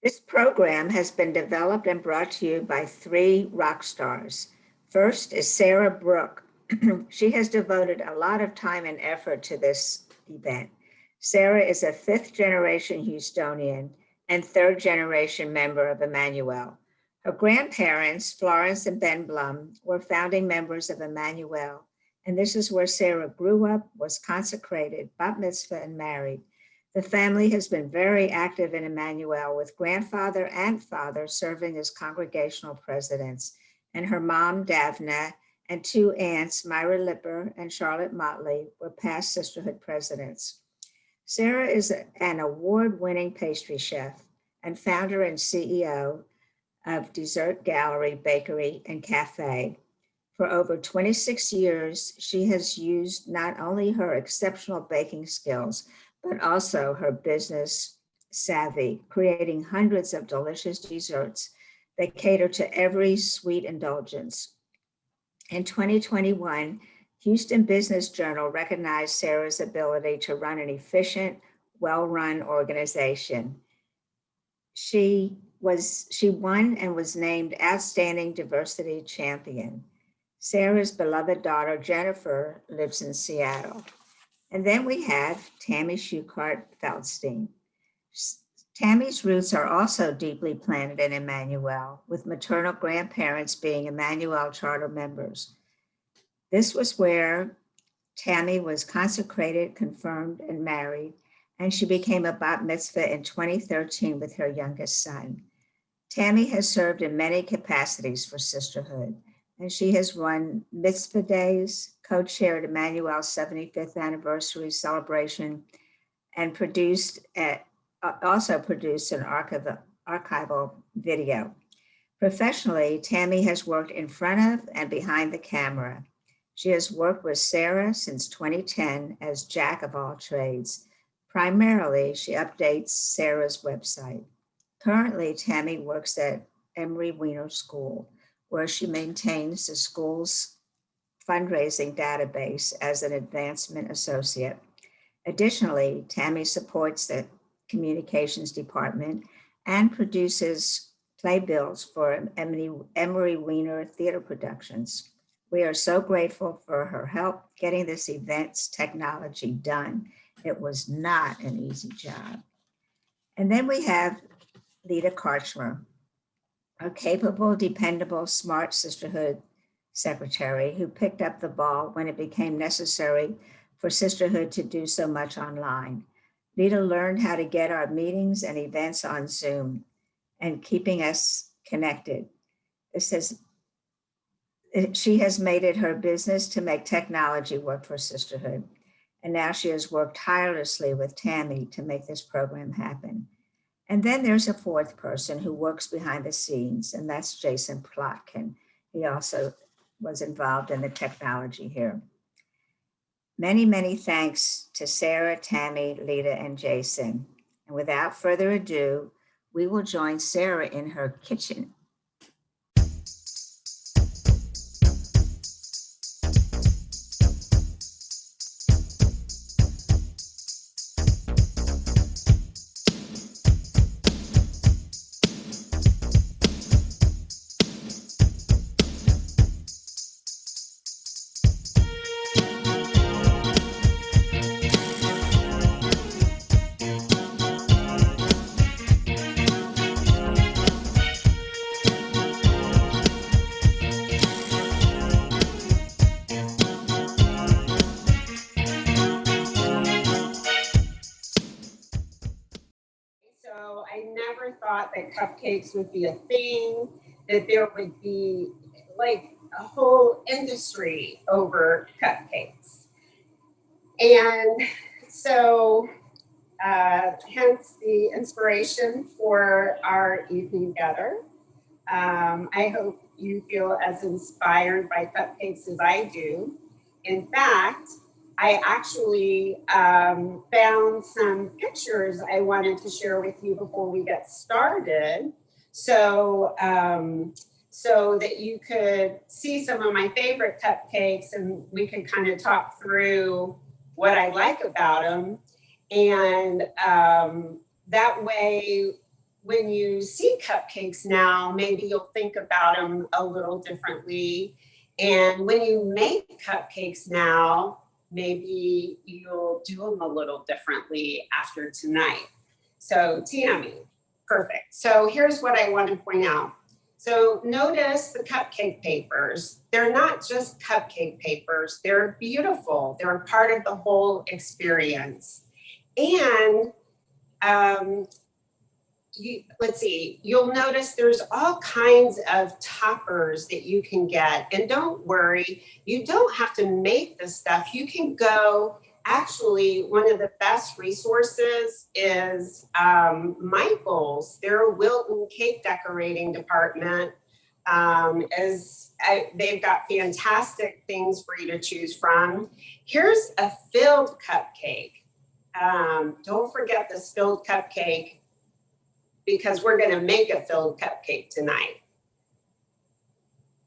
This program has been developed and brought to you by three rock stars. First is Sara Brook. She has devoted a lot of time and effort to this event. Sara is a fifth generation Houstonian and third generation member of Emmanuel. Her grandparents, Florence and Ben Blum, were founding members of Emmanuel, and this is where Sara grew up, was consecrated, bat mitzvah, and married. The family has been very active in Emmanuel, with grandfather and father serving as congregational presidents, and her mom, Davna, and two aunts, Myra Lipper and Charlotte Motley, were past Sisterhood presidents. Sara is an award winning pastry chef and founder and CEO of Dessert Gallery Bakery and Café. For over 26 years, she has used not only her exceptional baking skills, but also her business savvy, creating hundreds of delicious desserts that cater to every sweet indulgence. In 2021, Houston Business Journal recognized Sara's ability to run an efficient, well-run organization. She won and was named Outstanding Diversity Champion. Sara's beloved daughter Jennifer lives in Seattle. And then we have Tammy Shukhart Feldstein. Tammy's roots are also deeply planted in Emmanuel, with maternal grandparents being Emmanuel charter members. This was where Tammy was consecrated, confirmed, and married, and she became a bat mitzvah in 2013 with her youngest son. Tammy has served in many capacities for Sisterhood, and she has run mitzvah days, co-chaired Emmanuel's 75th anniversary celebration, and also produced an archival video. Professionally, Tammy has worked in front of and behind the camera. She has worked with Sara since 2010 as Jack of all trades. Primarily, she updates Sara's website. Currently, Tammy works at Emory Weiner School, where she maintains the school's fundraising database as an advancement associate. Additionally, Tammy supports the communications department and produces playbills for Emory Weiner theater productions. We are so grateful for her help getting this event's technology done. It was not an easy job. And then we have Lita Karchmer, a capable, dependable, smart Sisterhood secretary who picked up the ball when it became necessary for Sisterhood to do so much online. Lita learned how to get our meetings and events on Zoom and keeping us connected. It says she has made it her business to make technology work for Sisterhood. And now she has worked tirelessly with Tammy to make this program happen. And then there's a fourth person who works behind the scenes, and that's Jason Plotkin. He also was involved in the technology here. Many, many thanks to Sara, Tammy, Lita, and Jason. And without further ado, we will join Sara in her kitchen. So I never thought that cupcakes would be a thing, that there would be like a whole industry over cupcakes. And so, hence the inspiration for our evening gather. I hope you feel as inspired by cupcakes as I do. In fact, I actually found some pictures I wanted to share with you before we get started. So, so that you could see some of my favorite cupcakes and we could kind of talk through what I like about them. And that way when you see cupcakes now, maybe you'll think about them a little differently. And when you make cupcakes now, maybe you'll do them a little differently after tonight. So Tammy, perfect. So here's what I want to point out. So notice the cupcake papers. They're not just cupcake papers. They're beautiful. They're a part of the whole experience. And let's see, you'll notice there's all kinds of toppers that you can get. And don't worry, you don't have to make this stuff. You can go, actually, one of the best resources is Michael's, their Wilton cake decorating department. They've got fantastic things for you to choose from. Here's a filled cupcake. Don't forget this filled cupcake, because we're going to make a filled cupcake tonight.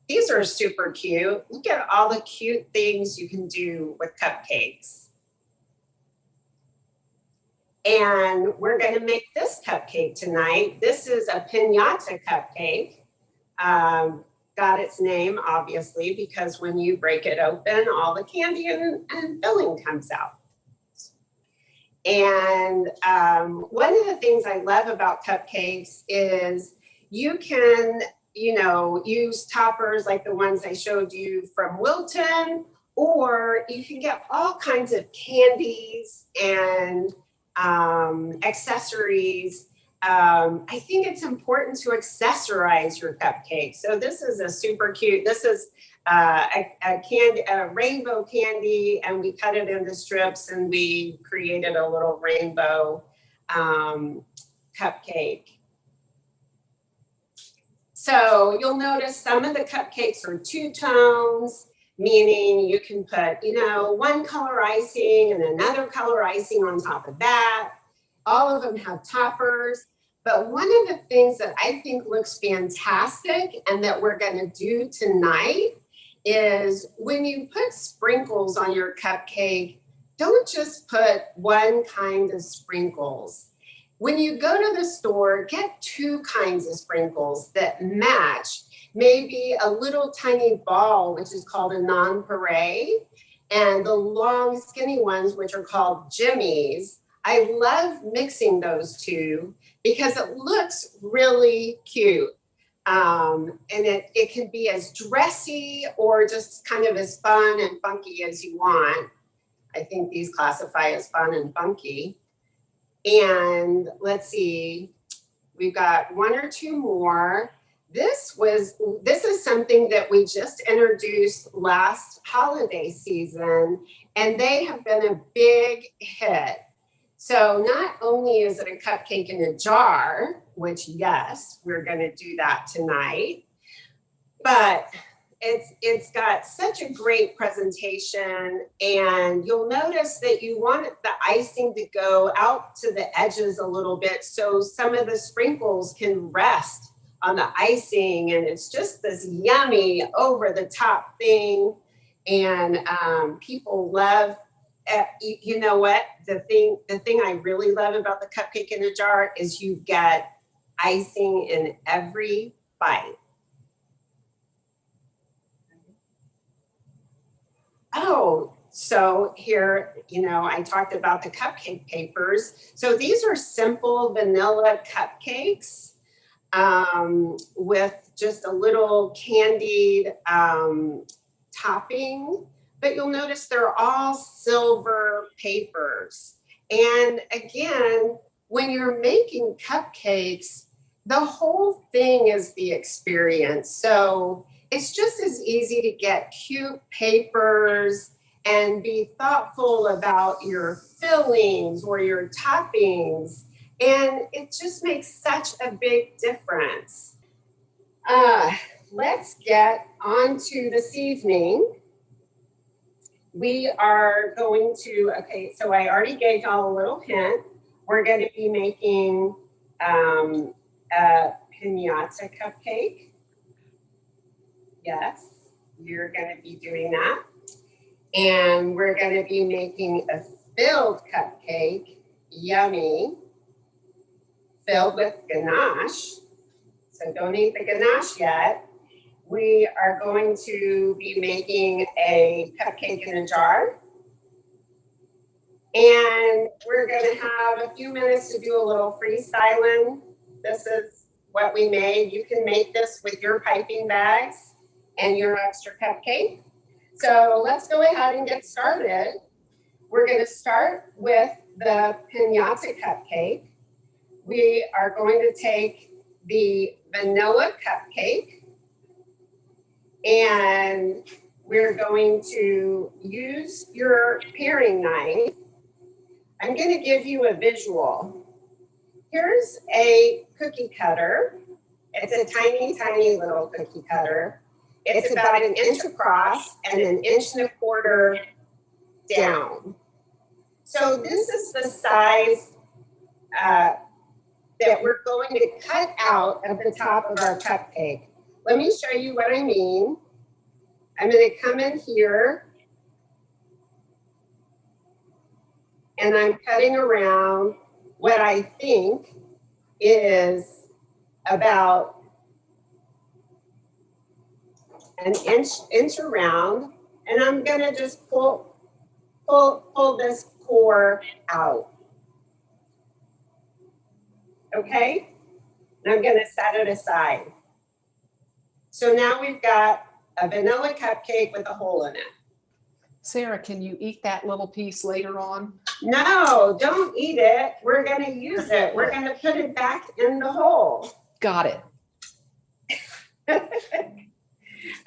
These are super cute. Look at all the cute things you can do with cupcakes. And we're going to make this cupcake tonight. This is a Pinata Cupcake. Got its name, obviously, because when you break it open, all the candy and filling comes out. And one of the things I love about cupcakes is you can, use toppers like the ones I showed you from Wilton, or you can get all kinds of candies and accessories. I think it's important to accessorize your cupcake. So this is a super cute, this is a rainbow candy, and we cut it into strips and we created a little rainbow cupcake. So you'll notice some of the cupcakes are two tones, meaning you can put, one color icing and another color icing on top of that. All of them have toppers. But one of the things that I think looks fantastic and that we're going to do tonight is when you put sprinkles on your cupcake, don't just put one kind of sprinkles. When you go to the store, get two kinds of sprinkles that match. Maybe a little tiny ball, which is called a nonpareil, and the long skinny ones, which are called jimmies. I love mixing those two because it looks really cute. And it can be as dressy or just kind of as fun and funky as you want. I think these classify as fun and funky. And let's see, we've got one or two more. This is something that we just introduced last holiday season, and they have been a big hit. So not only is it a cupcake in a jar, which yes, we're going to do that tonight, but it's got such a great presentation, and you'll notice that you want the icing to go out to the edges a little bit so some of the sprinkles can rest on the icing, and it's just this yummy over the top thing, and people love. You know what? The thing I really love about the cupcake in a jar is you get icing in every bite. Oh, so here, I talked about the cupcake papers. So these are simple vanilla cupcakes with just a little candied topping. But you'll notice they're all silver papers. And again, when you're making cupcakes, the whole thing is the experience. So it's just as easy to get cute papers and be thoughtful about your fillings or your toppings. And it just makes such a big difference. Let's get on to this evening. We are going to, okay, so I already gave y'all a little hint. We're going to be making a Pinata Cupcake. Yes, you're going to be doing that. And we're going to be making a filled cupcake. Yummy. filled with ganache. So don't eat the ganache yet. We are going to be making a cupcake in a jar. And we're going to have a few minutes to do a little freestyling. This is what we made. You can make this with your piping bags and your extra cupcake. So let's go ahead and get started. We're going to start with the Pinata Cupcake. We are going to take the vanilla cupcake and we're going to use your paring knife. I'm going to give you a visual. Here's a cookie cutter. It's a tiny, tiny little cookie cutter. It's about 1 inch across and 1.25 inches down. So this is the size that we're going to cut out of the top of our cupcake. Let me show you what I mean. I'm going to come in here and I'm cutting around what I think is about 1 inch around, and I'm going to just pull this core out. Okay? And I'm going to set it aside. So now we've got a vanilla cupcake with a hole in it. Sara, can you eat that little piece later on? No, don't eat it. We're going to use it. We're going to put it back in the hole. Got it.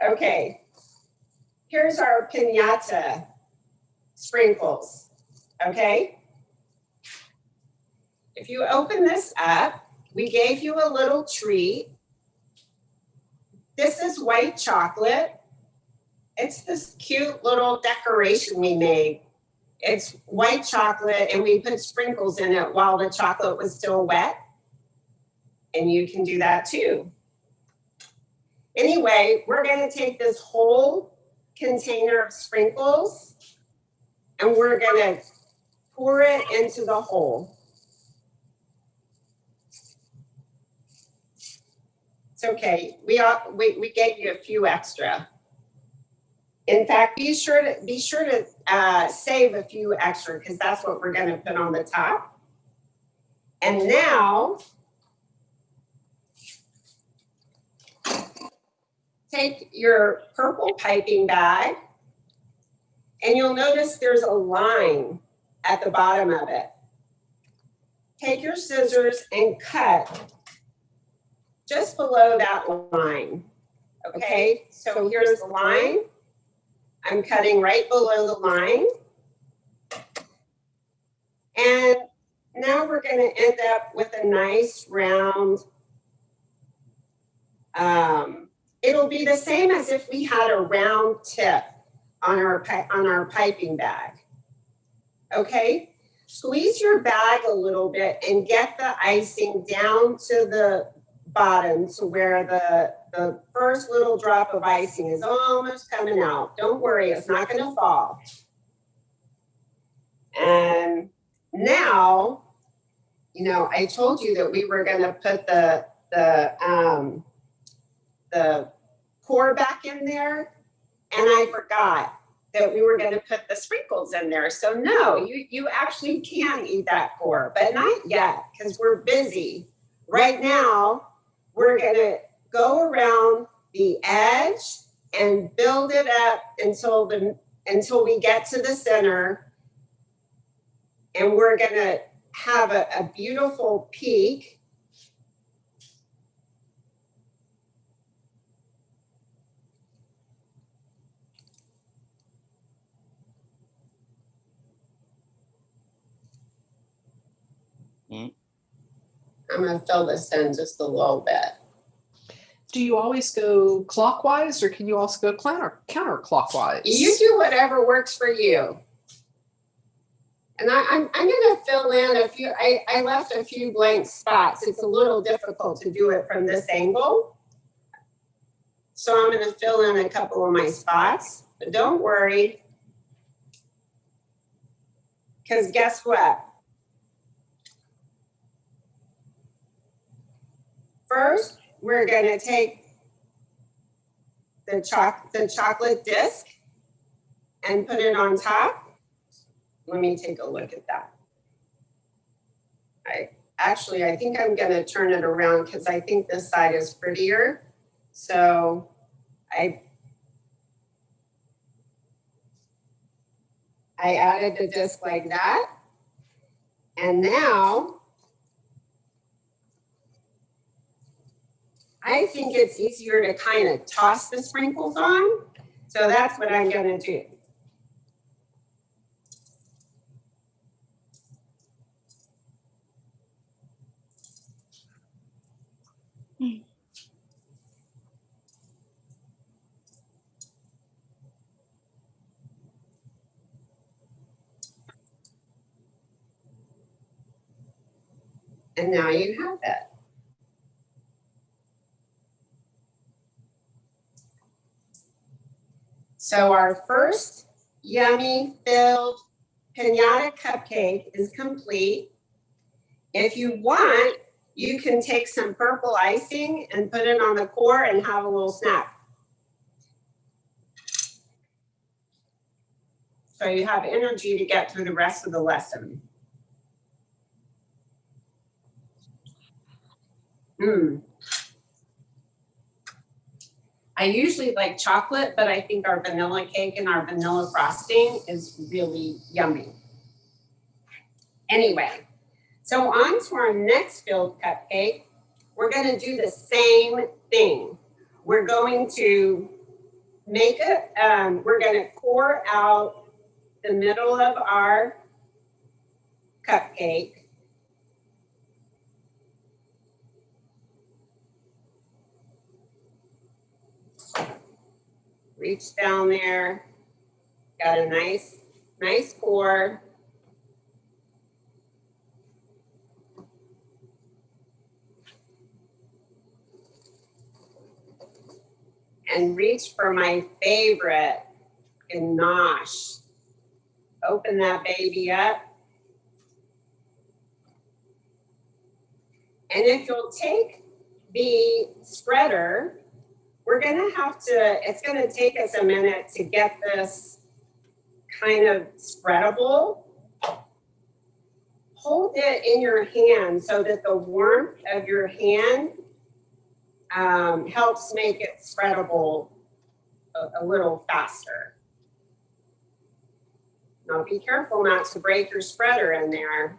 Okay. Here's our Pinata Sprinkles. Okay? If you open this up, we gave you a little treat. This is white chocolate. It's this cute little decoration we made. It's white chocolate and we put sprinkles in it while the chocolate was still wet. And you can do that too. Anyway, we're going to take this whole container of sprinkles and we're going to pour it into the hole. It's okay. We gave you a few extra. In fact, be sure to save a few extra because that's what we're going to put on the top. And now, take your purple piping bag, and you'll notice there's a line at the bottom of it. Take your scissors and cut just below that line. Okay, so here's the line. I'm cutting right below the line. And now we're going to end up with a nice round. It'll be the same as if we had a round tip on our piping bag. Okay, squeeze your bag a little bit and get the icing down to the bottom to where the first little drop of icing is almost coming out. Don't worry, it's not going to fall. And now, you know, I told you that we were going to put the core back in there, and I forgot that we were going to put the sprinkles in there. So no, you actually can eat that core, but not yet because we're busy. Right now, we're going to go around the edge and build it up until we get to the center. And we're going to have a beautiful peak. I'm going to fill this in just a little bit. Do you always go clockwise or can you also go counterclockwise? You do whatever works for you. And I'm going to fill in a few, I left a few blank spots. It's a little difficult to do it from this angle. So I'm going to fill in a couple of my spots, but don't worry. Because guess what? first, we're gonna take the chocolate disc and put it on top. Let me take a look at that. I think I'm gonna turn it around because I think this side is prettier. So I added the disc like that. And now I think it's easier to kind of toss the sprinkles on. So that's what I'm gonna do. And now you have it. So our first yummy filled pinata cupcake is complete. If you want, you can take some purple icing and put it on the core and have a little snack. So you have energy to get through the rest of the lesson. I usually like chocolate, but I think our vanilla cake and our vanilla frosting is really yummy. Anyway, so on to our next filled cupcake. We're gonna do the same thing. We're going to make it, we're gonna pour out the middle of our cupcake. Reach down there, got a nice pour. And reach for my favorite ganache. Open that baby up. And if you'll take the spreader, we're gonna have to, it's gonna take us a minute to get this kind of spreadable. Hold it in your hand so that the warmth of your hand helps make it spreadable a little faster. Now be careful not to break your spreader in there.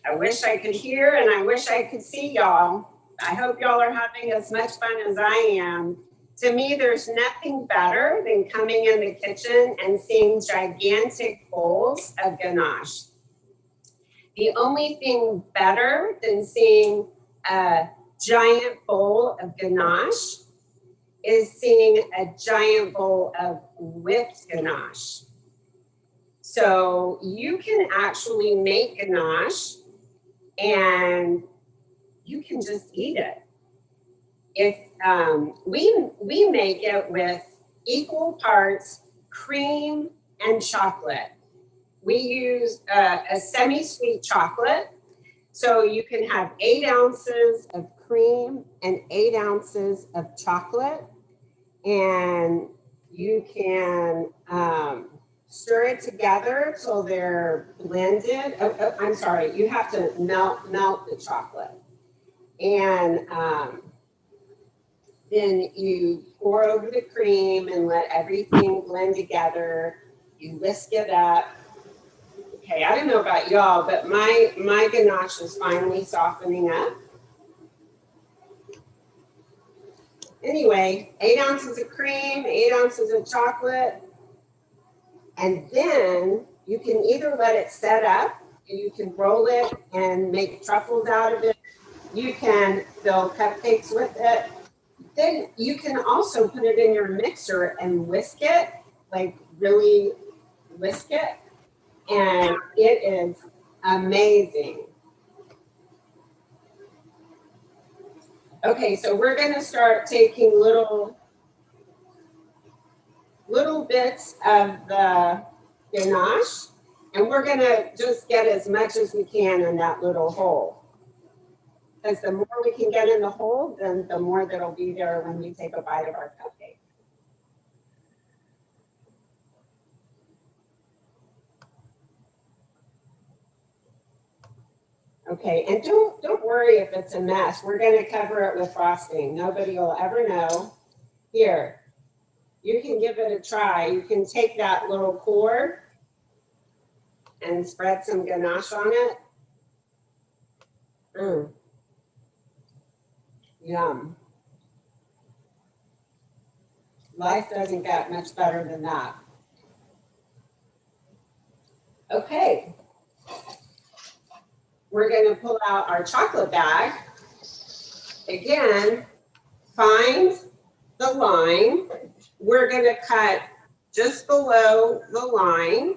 I wish I could hear and I wish I could see y'all. I hope y'all are having as much fun as I am. To me, there's nothing better than coming in the kitchen and seeing gigantic bowls of ganache. The only thing better than seeing a giant bowl of ganache is seeing a giant bowl of whipped ganache. So you can actually make ganache and you can just eat it. If we make it with equal parts cream and chocolate. We use a semi-sweet chocolate, so you can have 8 ounces of cream and 8 ounces of chocolate, and you can stir it together till they're blended. I'm sorry, you have to melt the chocolate. And then you pour over the cream and let everything blend together. You whisk it up. Okay, I don't know about y'all, but my ganache is finally softening up. Anyway, 8 ounces of cream, 8 ounces of chocolate. And then you can either let it set up, and you can roll it and make truffles out of it. You can fill cupcakes with it. Then you can also put it in your mixer and whisk it, like really whisk it. And it is amazing. Okay, so we're gonna start taking little bits of the ganache, And we're gonna just get as much as we can in that little hole. Because the more we can get in the hole, then the more that'll be there when we take a bite of our cupcake. Okay, and don't worry if it's a mess. We're gonna cover it with frosting. Nobody will ever know. Here, you can give it a try. You can take that little core and spread some ganache on it. Yum. Life doesn't get much better than that. Okay. We're going to pull out our chocolate bag. Again, find the line. We're going to cut just below the line.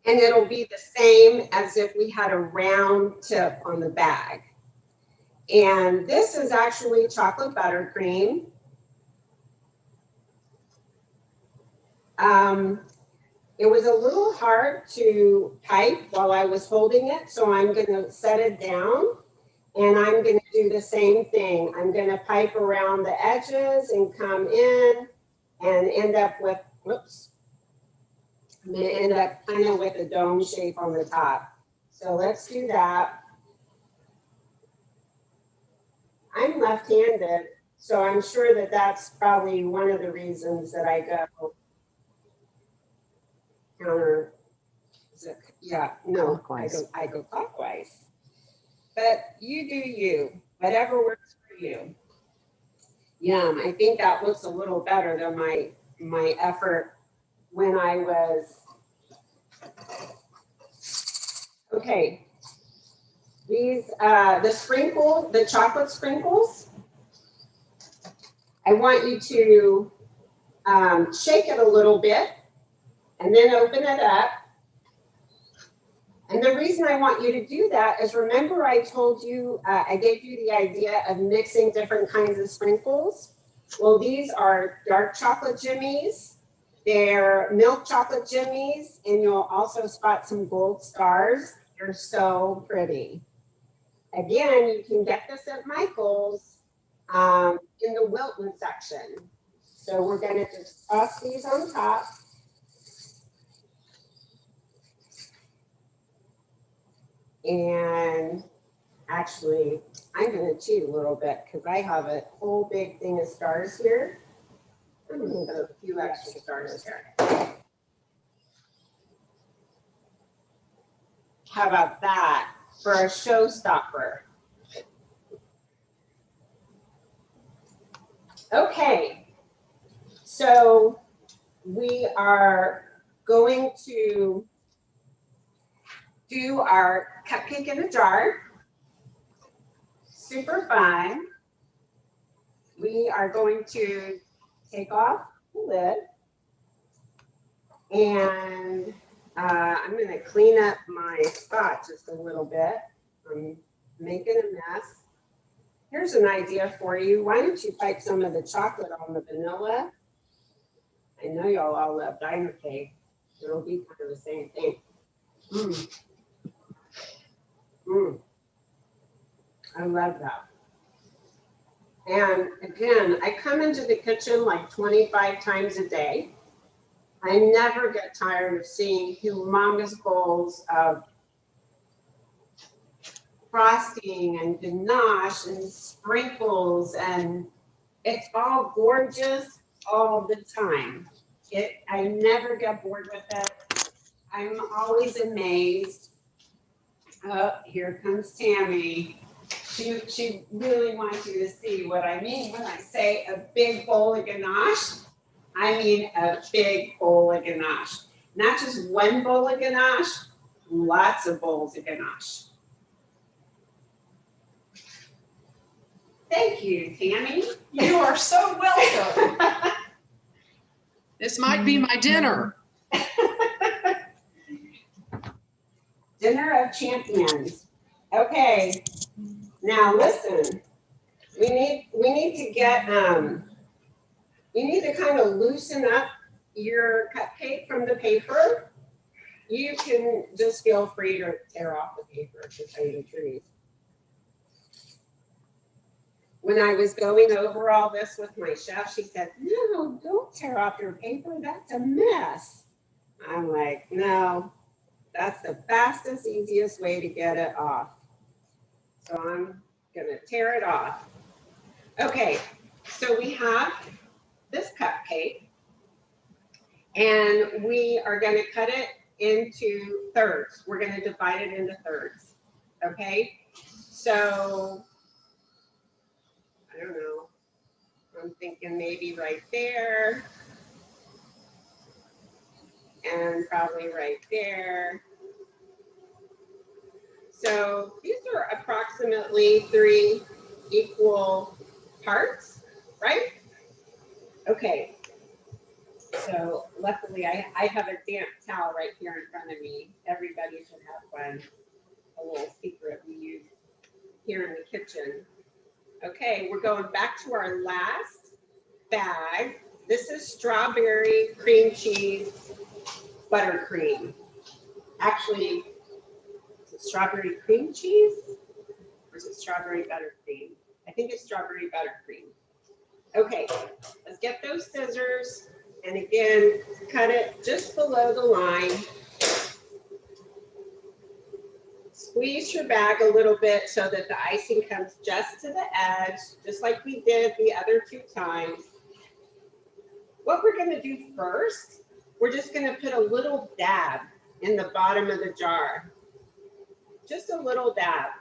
And it'll be the same as if we had a round tip on the bag. And this is actually chocolate buttercream. It was a little hard to pipe while I was holding it, so I'm going to set it down and I'm going to do the same thing. I'm going to pipe around the edges and come in and end up with, whoops, I'm going to end up kind of with a dome shape on the top. So let's do that. I'm left-handed, so I'm sure that that's probably one of the reasons that I go counter. Yeah, no, Clockwise. I go clockwise. But you do you, whatever works for you. Yum, I think that looks a little better than my effort when I was. Okay, these, the chocolate sprinkles, I want you to shake it a little bit and then open it up. And the reason I want you to do that is, remember I told you, I gave you the idea of mixing different kinds of sprinkles. Well, these are dark chocolate jimmies. They're milk chocolate jimmies, and you'll also spot some gold stars. They're so pretty. Again, you can get this at Michael's in the Wilton section. So we're going to just toss these on top. And actually, I'm going to cheat a little bit because I have a whole big thing of stars here. I'm going to put a few extra stars here. How about that for a showstopper? Okay, so we are going to do our cupcake in a jar. Super fun. We are going to take off the lid, and I'm going to clean up my spot just a little bit. I'm making a mess. Here's an idea for you. Why don't you pipe some of the chocolate on the vanilla? I know y'all all love diner cake. It'll be kind of the same thing. I love that. And again, I come into the kitchen like 25 times a day. I never get tired of seeing humongous bowls of frosting and ganache and sprinkles, and it's all gorgeous all the time. I never get bored with it. I'm always amazed. Oh, here comes Tammy. She really wants you to see what I mean when I say a big bowl of ganache. I mean a big bowl of ganache. Not just one bowl of ganache, lots of bowls of ganache. Thank you, Tammy. You are so welcome. This might be my dinner. Dinner of champions. Okay. Now listen. We need to get we need to kind of loosen up your cupcake from the paper, you can just feel free to tear off the paper, to tell you the truth. When I was going over all this with my chef, she said, no, don't tear off your paper. That's a mess. I'm like, no, that's the fastest, easiest way to get it off. So I'm gonna tear it off. Okay, so we have this cupcake and we are gonna cut it into thirds. We're gonna divide it into thirds, okay? So, I don't know, I'm thinking maybe right there and probably right there. So these are approximately 3 equal parts, right? Okay, so luckily I have a damp towel right here in front of me. Everybody should have one, a little secret we use here in the kitchen. Okay, we're going back to our last bag. This is strawberry cream cheese buttercream. Actually, is it strawberry cream cheese or is it strawberry buttercream? I think it's strawberry buttercream. Okay, let's get those scissors and again, cut it just below the line. Squeeze your bag a little bit so that the icing comes just to the edge, just like we did the other 2 times. What we're gonna do first, we're just gonna put a little dab in the bottom of the jar. Just a little dab.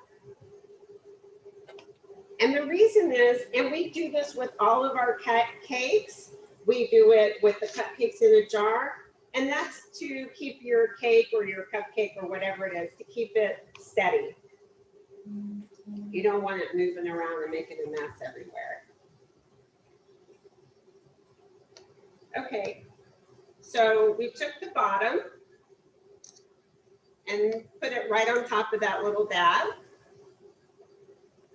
And the reason is, and we do this with all of our cakes, we do it with the cupcakes in a jar, and that's to keep your cake or your cupcake or whatever it is, to keep it steady. You don't want it moving around and making a mess everywhere. Okay, so we took the bottom and put it right on top of that little dab.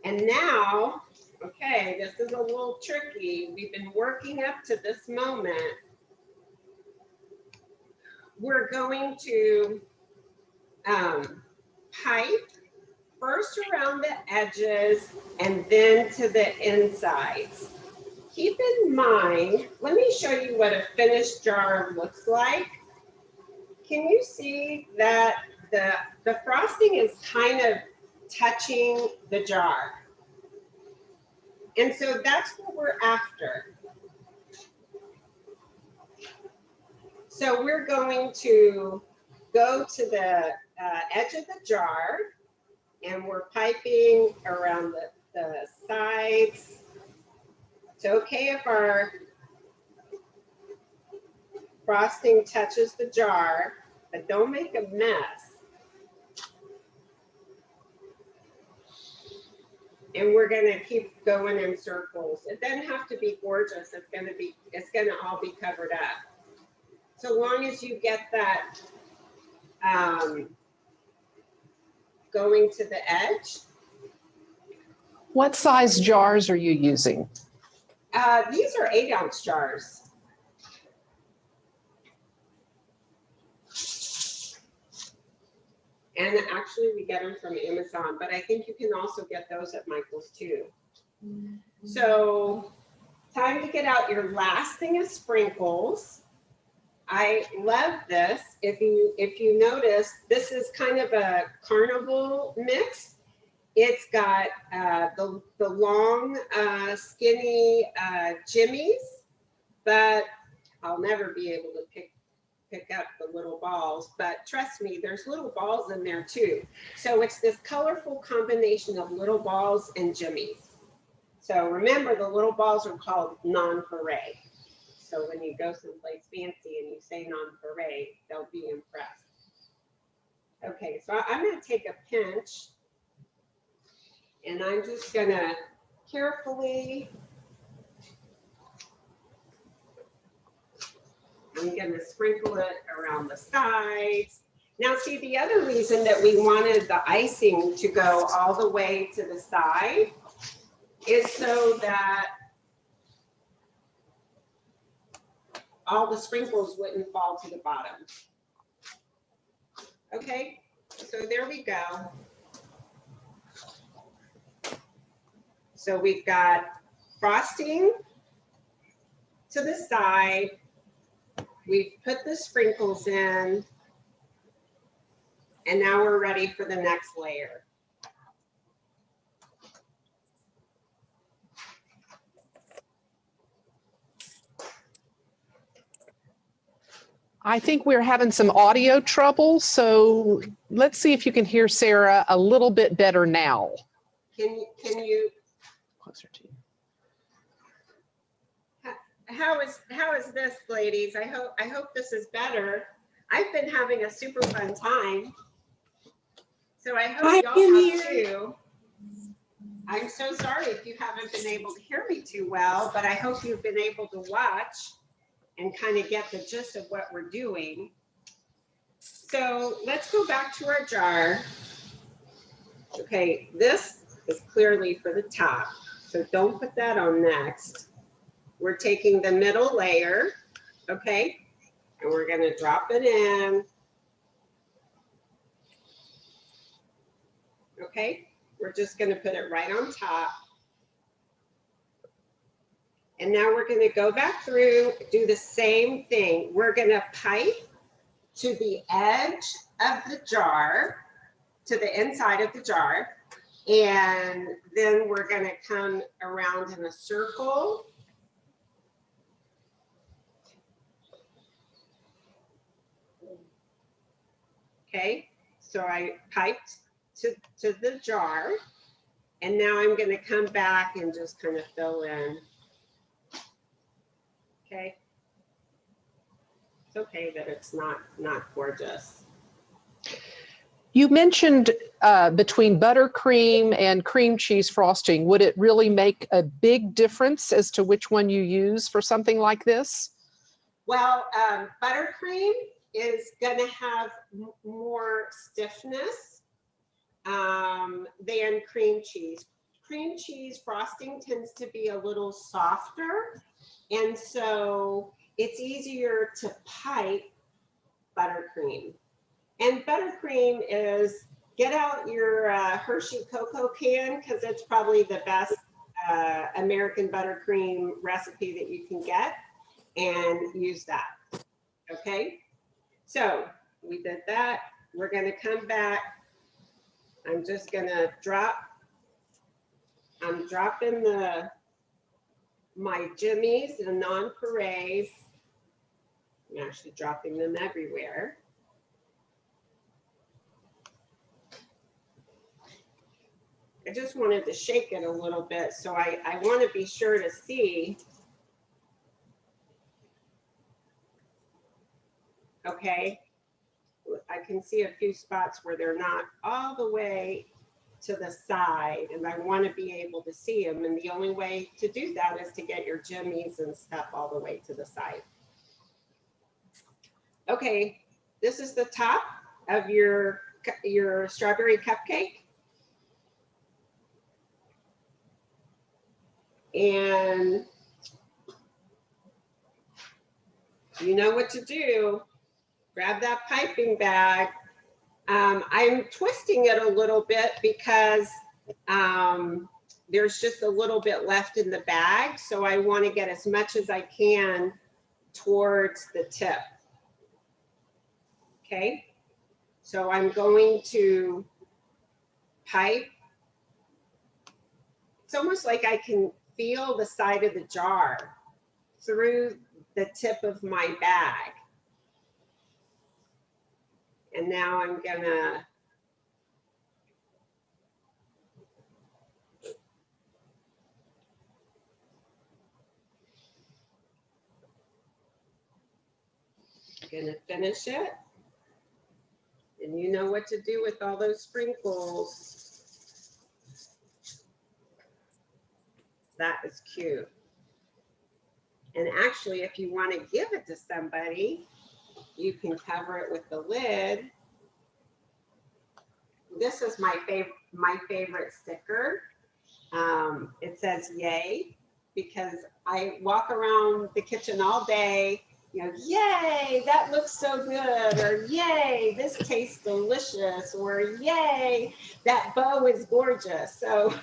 And now, okay, this is a little tricky. We've been working up to this moment. We're going to pipe first around the edges and then to the insides. Keep in mind, let me show you what a finished jar looks like. Can you see that the frosting is kind of touching the jar? And so that's what we're after. So we're going to go to the edge of the jar and we're piping around the sides. It's okay if our frosting touches the jar, but don't make a mess. And we're gonna keep going in circles. It doesn't have to be gorgeous. It's gonna all be covered up. So long as you get that going to the edge. What size jars are you using? These are 8-ounce jars. And actually we get them from Amazon, but I think you can also get those at Michael's too. So time to get out your last thing of sprinkles. I love this. If you notice, this is kind of a carnival mix. It's got the long, skinny jimmies, but I'll never be able to pick up the little balls. But trust me, there's little balls in there too. So it's this colorful combination of little balls and jimmies. So remember, the little balls are called non-pareil. So when you go someplace fancy and you say non-pareil, they'll be impressed. Okay, so I'm going to take a pinch and I'm just going to carefully, I'm going to sprinkle it around the sides. Now see, the other reason that we wanted the icing to go all the way to the side is so that all the sprinkles wouldn't fall to the bottom. Okay, so there we go. So we've got frosting to the side. We've put the sprinkles in, and now we're ready for the next layer. I think we're having some audio trouble, so let's see if you can hear Sarah a little bit better now. Can you? Closer to you. How is this, ladies? I hope this is better. I've been having a super fun time, so I hope y'all have too. I'm so sorry if you haven't been able to hear me too well, but I hope you've been able to watch and kind of get the gist of what we're doing. So let's go back to our jar. Okay, this is clearly for the top, so don't put that on next. We're taking the middle layer, okay, and we're gonna drop it in. Okay, we're just gonna put it right on top. And now we're gonna go back through, do the same thing. We're gonna pipe to the edge of the jar, to the inside of the jar, and then we're gonna come around in a circle. Okay, so I piped to the jar, and now I'm gonna come back and just kind of fill in. Okay. It's okay that it's not gorgeous. You mentioned between buttercream and cream cheese frosting, would it really make a big difference as to which one you use for something like this? Well, buttercream is going to have more stiffness than cream cheese. Cream cheese frosting tends to be a little softer, and so it's easier to pipe buttercream. And buttercream is, get out your Hershey cocoa can, because it's probably the best American buttercream recipe that you can get, and use that. Okay, so we did that. We're going to come back. I'm just going to drop. I'm dropping my jimmies and nonpareils. I'm actually dropping them everywhere. I just wanted to shake it a little bit, so I want to be sure to see. Okay, I can see a few spots where they're not all the way to the side, and I want to be able to see them, and the only way to do that is to get your jimmies and stuff all the way to the side. Okay, this is the top of your strawberry cupcake. And you know what to do. Grab that piping bag. I'm twisting it a little bit because there's just a little bit left in the bag. So I want to get as much as I can towards the tip. Okay, so I'm going to pipe. It's almost like I can feel the side of the jar through the tip of my bag. And now I'm gonna finish it. And you know what to do with all those sprinkles. That is cute. And actually, if you want to give it to somebody, you can cover it with the lid. This is my favorite sticker. It says yay, because I walk around the kitchen all day you know, yay, that looks so good, or yay, this tastes delicious, or yay, that bow is gorgeous. So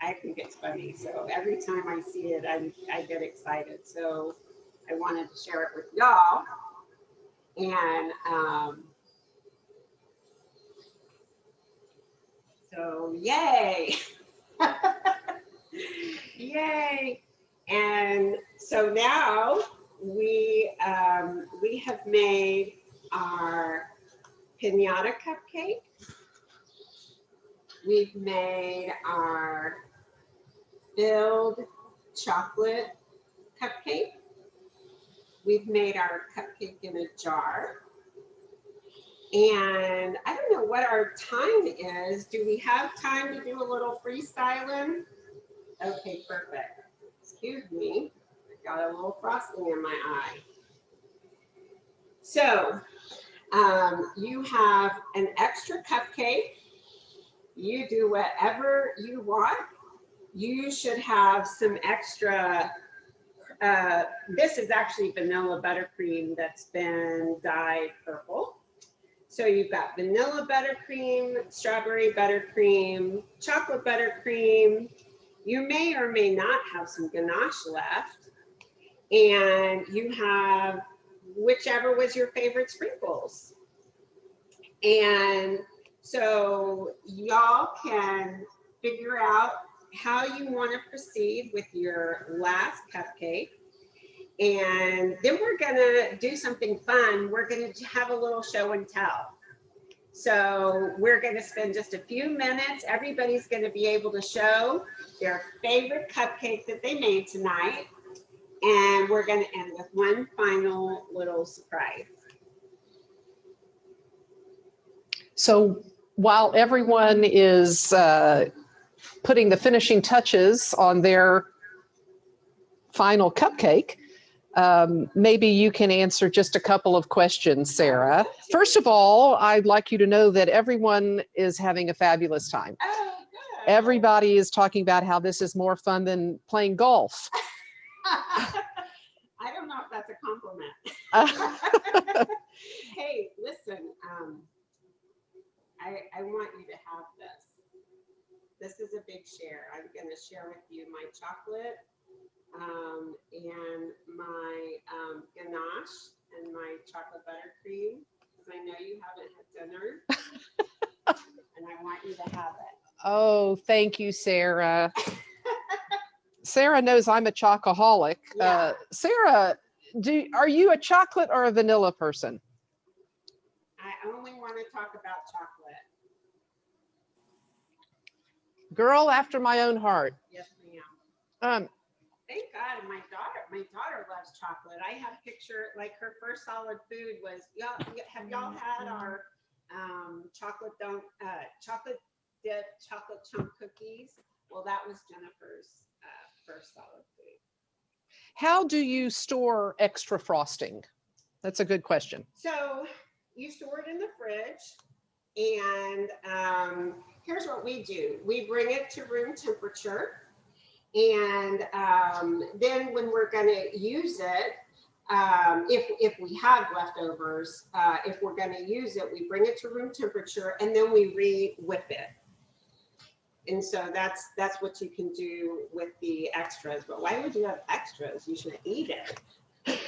I think it's funny. So every time I see it, I get excited. So I wanted to share it with y'all. And so yay. Yay. And so now we have made our Pinata Cupcake. We've made our filled chocolate cupcake. We've made our cupcake in a jar. And I don't know what our time is. Do we have time to do a little freestyling? Okay, perfect. Excuse me. I got a little frosting in my eye. So you have an extra cupcake. You do whatever you want. You should have some extra, this is actually vanilla buttercream that's been dyed purple. So you've got vanilla buttercream, strawberry buttercream, chocolate buttercream. You may or may not have some ganache left. And you have whichever was your favorite sprinkles. And so y'all can figure out how you want to proceed with your last cupcake. And then we're gonna do something fun. We're gonna have a little show and tell. So we're gonna spend just a few minutes. Everybody's gonna be able to show their favorite cupcake that they made tonight. And we're gonna end with one final little surprise. So while everyone is putting the finishing touches on their final cupcake, maybe you can answer just a couple of questions, Sara. First of all, I'd like you to know that everyone is having a fabulous time. Oh, good. Everybody is talking about how this is more fun than playing golf. I don't know if that's a compliment. Hey, listen, I want you to have this. This is a big share. I'm going to share with you my chocolate and my ganache and my chocolate buttercream, because I know you haven't had dinner, and I want you to have it. Oh, thank you, Sara. Sara knows I'm a chocoholic. Yeah. Sara, are you a chocolate or a vanilla person? I only want to talk about chocolate. Girl after my own heart. Yes, ma'am. Um, Thank God, my daughter loves chocolate. I have a picture, like her first solid food was, have y'all had our chocolate dip, chocolate chunk cookies? Well, that was Jennifer's first solid food. how do you store extra frosting? That's a good question. So you store it in the fridge, and here's what we do. We bring it to room temperature. And then when we're going to use it, if we have leftovers, if we're going to use it, we bring it to room temperature and then we re-whip it. And so that's what you can do with the extras. But why would you have extras? You should eat it.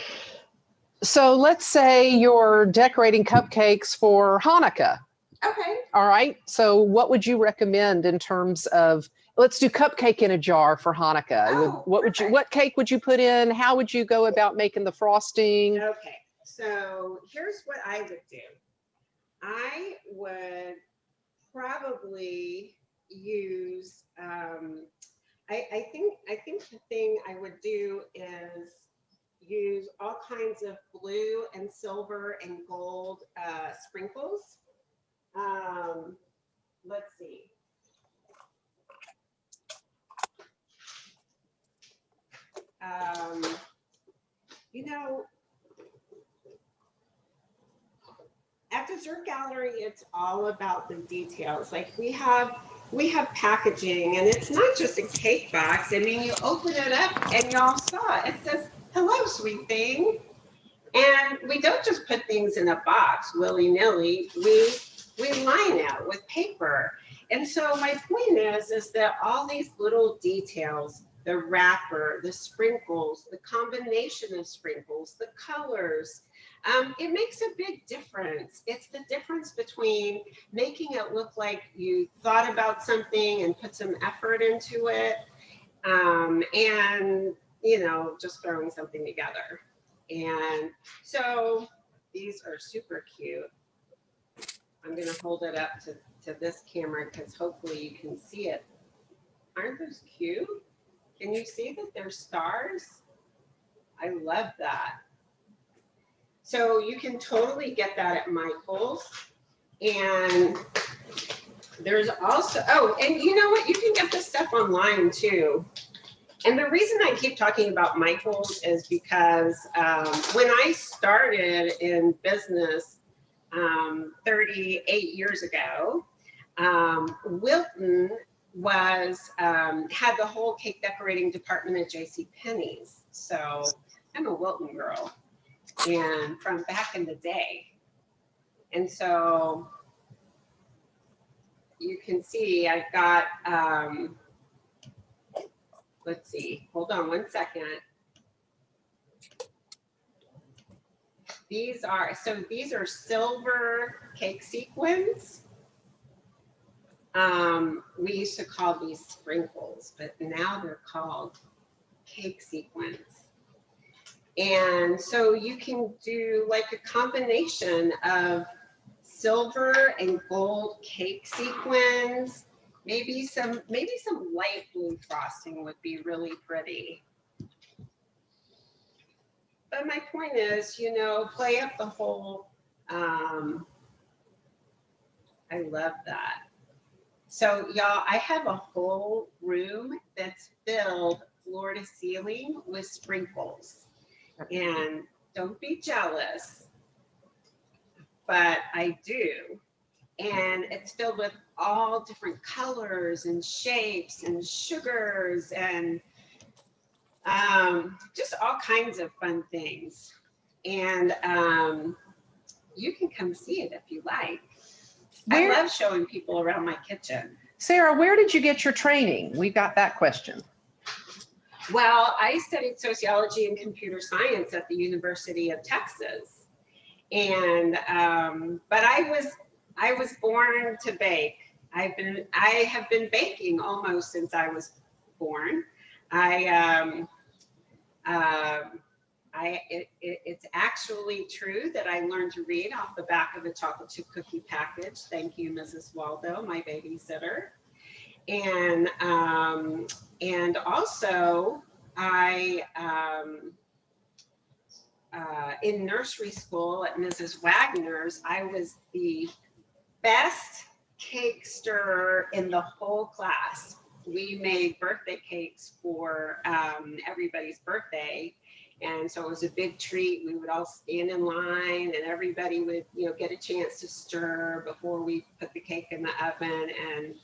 So let's say you're decorating cupcakes for Hanukkah. Okay. All right. So what would you recommend in terms of, let's do cupcake in a jar for Hanukkah. Oh, what cake would you put in? How would you go about making the frosting? Okay. So here's what I would do. I would probably use, I think the thing I would do is use all kinds of blue and silver and gold sprinkles. Let's see. You know, at Dessert Gallery, it's all about the details. Like we have packaging, and it's not just a cake box. I mean, you open it up and y'all saw it says hello, sweet thing. And we don't just put things in a box willy-nilly. We line it with paper. And so my point is that all these little details, the wrapper, the sprinkles, the combination of sprinkles, the colors, it makes a big difference. It's the difference between making it look like you thought about something and put some effort into it, and just throwing something together. And so these are super cute. I'm going to hold it up to this camera because hopefully you can see it. Aren't those cute? Can you see that they're stars? I love that. So you can totally get that at Michael's. And there's also, oh, and you know what? You can get this stuff online too. And the reason I keep talking about Michael's is because when I started in business 38 years ago, Wilton had the whole cake decorating department at JCPenney's. So I'm a Wilton girl, and from back in the day. And so you can see I've got, let's see, hold on one second. These are silver cake sequins. We used to call these sprinkles, but now they're called cake sequins. And so you can do like a combination of silver and gold cake sequins. Maybe some light blue frosting would be really pretty. But my point is, play up the whole, I love that. So y'all, I have a whole room that's filled floor to ceiling with sprinkles. And don't be jealous, but I do. And it's filled with all different colors and shapes and sugars and just all kinds of fun things. And you can come see it if you like. I love showing people around my kitchen. Sara, where did you get your training? We got that question. Well, I studied sociology and computer science at the University of Texas. And but I was born to bake. I have been baking almost since I was born. It's actually true that I learned to read off the back of a chocolate chip cookie package. Thank you, Mrs. Waldo, my babysitter. And also I in nursery school at Mrs. Wagner's, I was the best cake stirrer in the whole class. We made birthday cakes for everybody's birthday. And so it was a big treat. We would all stand in line and everybody would, get a chance to stir before we put the cake in the oven. And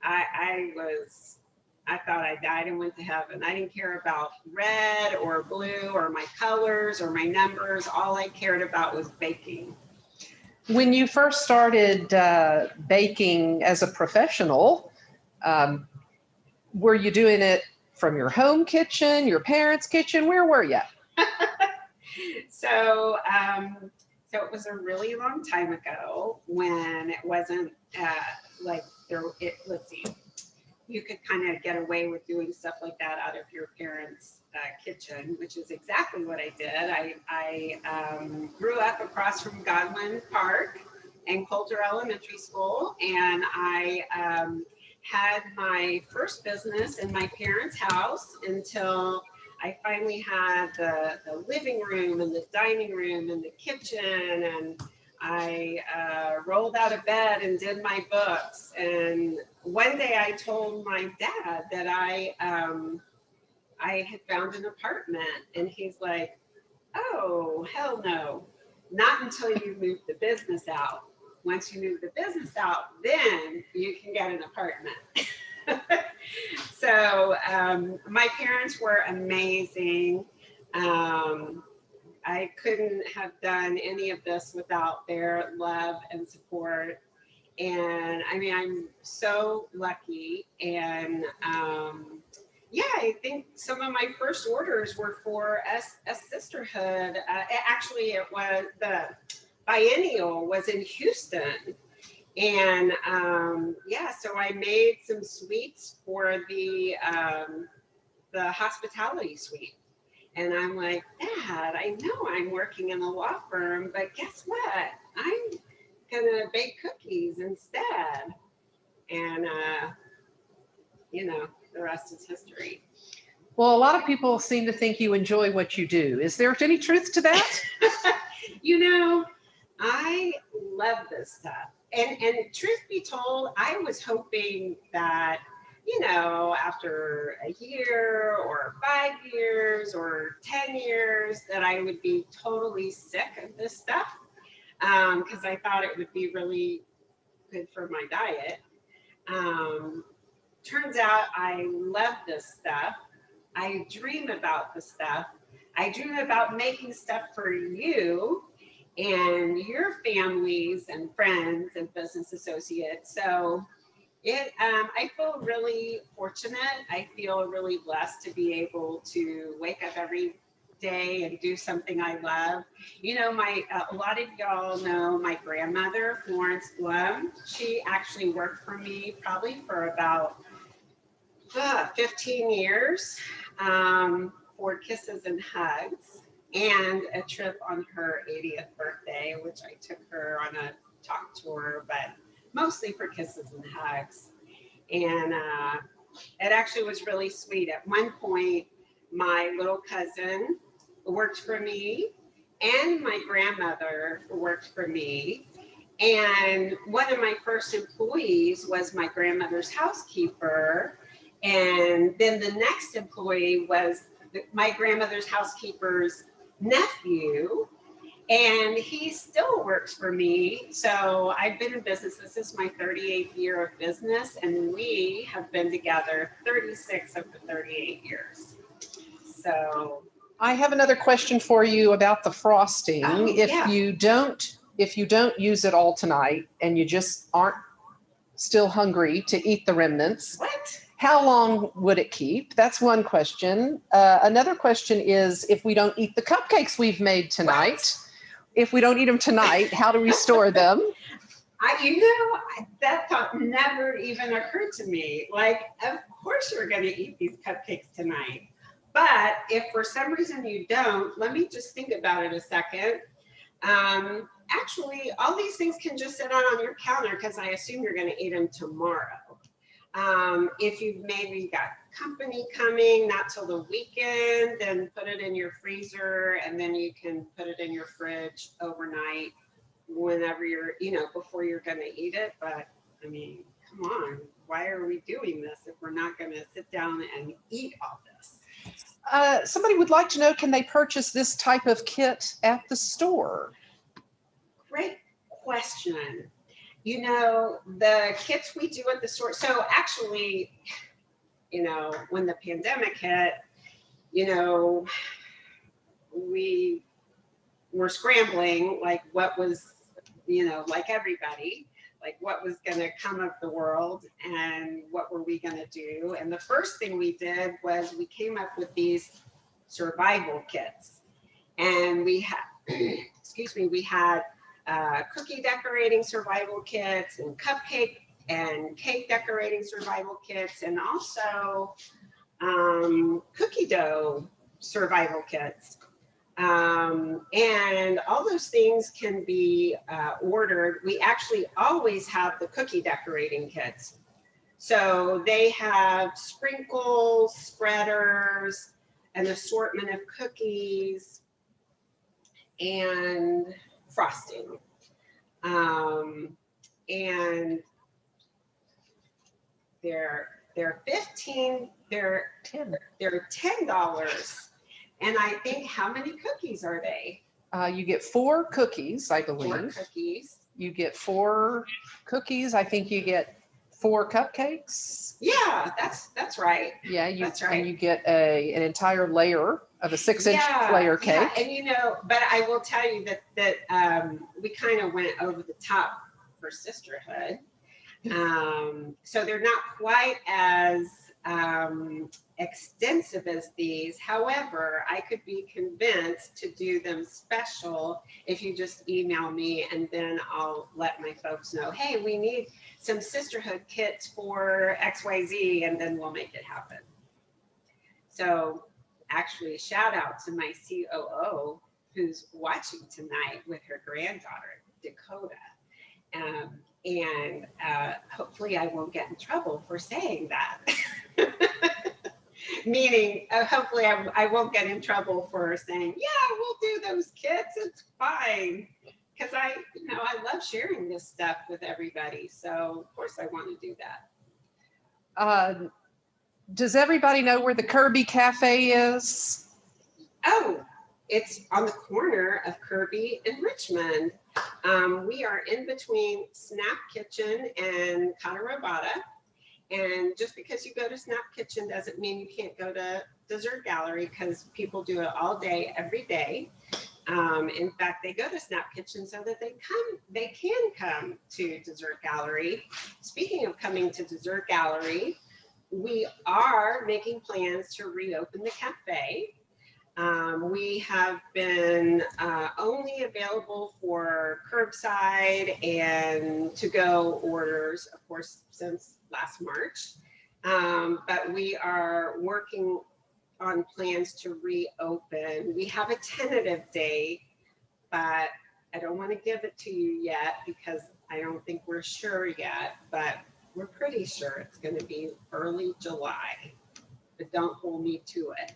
I thought I died and went to heaven. I didn't care about red or blue or my colors or my numbers. All I cared about was baking. When you first started baking as a professional, were you doing it from your home kitchen, your parents' kitchen? Where were you? So it was a really long time ago when it wasn't let's see, you could kind of get away with doing stuff like that out of your parents' kitchen, which is exactly what I did. I grew up across from Godwin Park and Coulter Elementary School, and I had my first business in my parents' house until I finally had the living room and the dining room and the kitchen, and I rolled out of bed and did my books. And one day I told my dad that I had found an apartment, and he's like, "Oh, hell no, not until you move the business out. Once you move the business out, then you can get an apartment." So my parents were amazing. I couldn't have done any of this without their love and support. And I mean, I'm so lucky. And yeah, I think some of my first orders were for a sisterhood. Actually, it was the biennial was in Houston. And yeah, so I made some sweets for the hospitality suite. And I'm like, Dad, I know I'm working in a law firm, but guess what? I'm gonna bake cookies instead. And you know, the rest is history. Well, a lot of people seem to think you enjoy what you do. Is there any truth to that? You know, I love this stuff. And truth be told, I was hoping that, you know, after a year or 5 years or 10 years, that I would be totally sick of this stuff, because I thought it would be really good for my diet. Turns out I love this stuff. I dream about the stuff. I dream about making stuff for you and your families and friends and business associates. So I feel really fortunate. I feel really blessed to be able to wake up every day and do something I love. You know, a lot of y'all know my grandmother, Florence Blum. She actually worked for me probably for about 15 years, for kisses and hugs, and a trip on her 80th birthday, which I took her on a talk tour, but mostly for kisses and hugs. And it actually was really sweet. At one point, my little cousin worked for me, and my grandmother worked for me. And one of my first employees was my grandmother's housekeeper. And then the next employee was my grandmother's housekeeper's nephew. And he still works for me. So I've been in business. This is my 38th year of business. And we have been together 36 of the 38 years. So I have another question for you about the frosting. Yeah. If you don't use it all tonight and you just aren't still hungry to eat the remnants, what? How long would it keep? That's one question. Another question is, if we don't eat the cupcakes we've made tonight, if we don't eat them tonight, how do we store them? That thought never even occurred to me. Like, of course you're going to eat these cupcakes tonight. But if for some reason you don't, let me just think about it a second. Actually, all these things can just sit on your counter because I assume you're going to eat them tomorrow. If you've maybe got company coming, not till the weekend, then put it in your freezer, and then you can put it in your fridge overnight whenever you're, before you're going to eat it. But I mean, come on, why are we doing this if we're not going to sit down and eat all this? Somebody would like to know, can they purchase this type of kit at the store? Great question. The kits we do at the store. So actually, when the pandemic hit, we were scrambling, like what was, like everybody, like what was going to come of the world and what were we going to do. And the first thing we did was we came up with these survival kits. And we had, we had cookie decorating survival kits and cupcake and cake decorating survival kits, and also cookie dough survival kits. And all those things can be ordered. We actually always have the cookie decorating kits. So they have sprinkles, spreaders, an assortment of cookies, and frosting. And they're $10. And I think, how many cookies are they? You get 4 cookies, I believe. 4 cookies. You get 4 cookies. I think you get 4 cupcakes. Yeah, that's right. Yeah, that's right. And you get an entire layer of a 6-inch layer cake. Yeah, and but I will tell you that we kind of went over the top for Sisterhood. So they're not quite as extensive as these. However, I could be convinced to do them special if you just email me, and then I'll let my folks know, hey, we need some Sisterhood kits for XYZ, and then we'll make it happen. So actually, shout out to my COO who's watching tonight with her granddaughter, Dakota. And hopefully I won't get in trouble for saying that. Meaning, hopefully I won't get in trouble for saying, yeah, we'll do those kits. It's fine. Because I love sharing this stuff with everybody. So of course I want to do that. Does everybody know where the Kirby Cafe is? Oh, it's on the corner of Kirby and Richmond. We are in between Snap Kitchen and Catarabata. And just because you go to Snap Kitchen doesn't mean you can't go to Dessert Gallery, because people do it all day, every day. In fact, they go to Snap Kitchen so that they can come to Dessert Gallery. Speaking of coming to Dessert Gallery, we are making plans to reopen the cafe. We have been only available for curbside and to-go orders, of course, since last March. But we are working on plans to reopen. We have a tentative date, but I don't want to give it to you yet because I don't think we're sure yet, but we're pretty sure it's going to be early July, but don't hold me to it.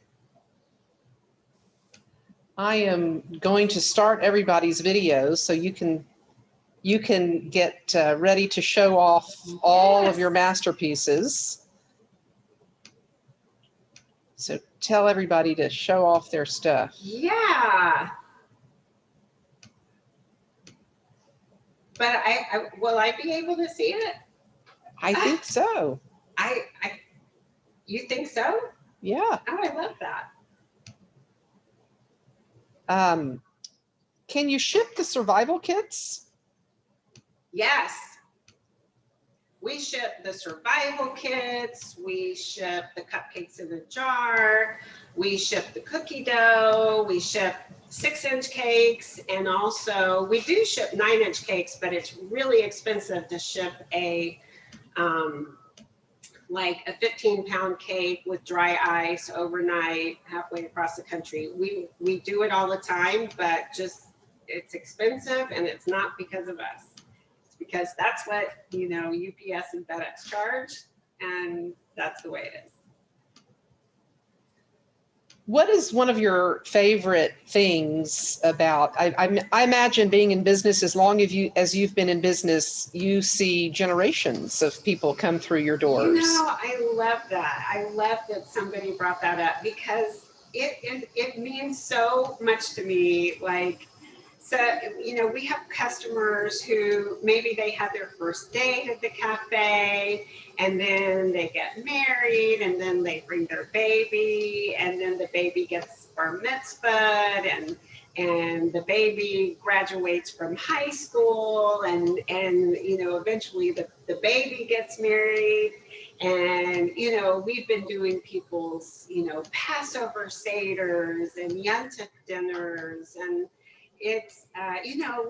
I am going to start everybody's videos so you can get ready to show off all of your masterpieces. So tell everybody to show off their stuff. Yeah. But will I be able to see it? I think so. You think so? Yeah. Oh, I love that. Can you ship the survival kits? Yes. We ship the survival kits. We ship the cupcakes in a jar. We ship the cookie dough. We ship 6-inch cakes. And also we do ship 9-inch cakes, but it's really expensive to ship like a 15-pound cake with dry ice overnight halfway across the country. We do it all the time, but just it's expensive, and it's not because of us. It's because that's what UPS and FedEx charge, and that's the way it is. What is one of your favorite things about, I imagine being in business as long as you've been in business, you see generations of people come through your doors. I love that. I love that somebody brought that up, because it means so much to me. Like, so, we have customers who maybe they had their first date at the cafe, and then they get married, and then they bring their baby, and then the baby gets bar mitzvahed, and the baby graduates from high school, and eventually the baby gets married. And, we've been doing people's, Passover Seders and Yontif dinners, and it's,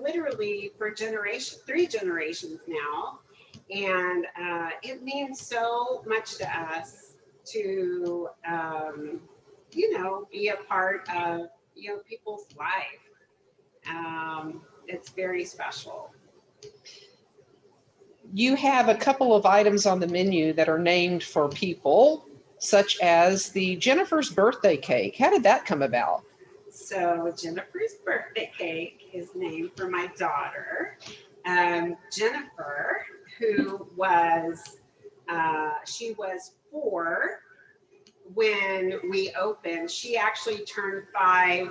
literally for 3 generations now. And it means so much to us to, be a part of, people's life. It's very special. You have a couple of items on the menu that are named for people, such as the Jennifer's birthday cake. How did that come about? So Jennifer's birthday cake is named for my daughter, Jennifer, who was, she was 4 when we opened. She actually turned 5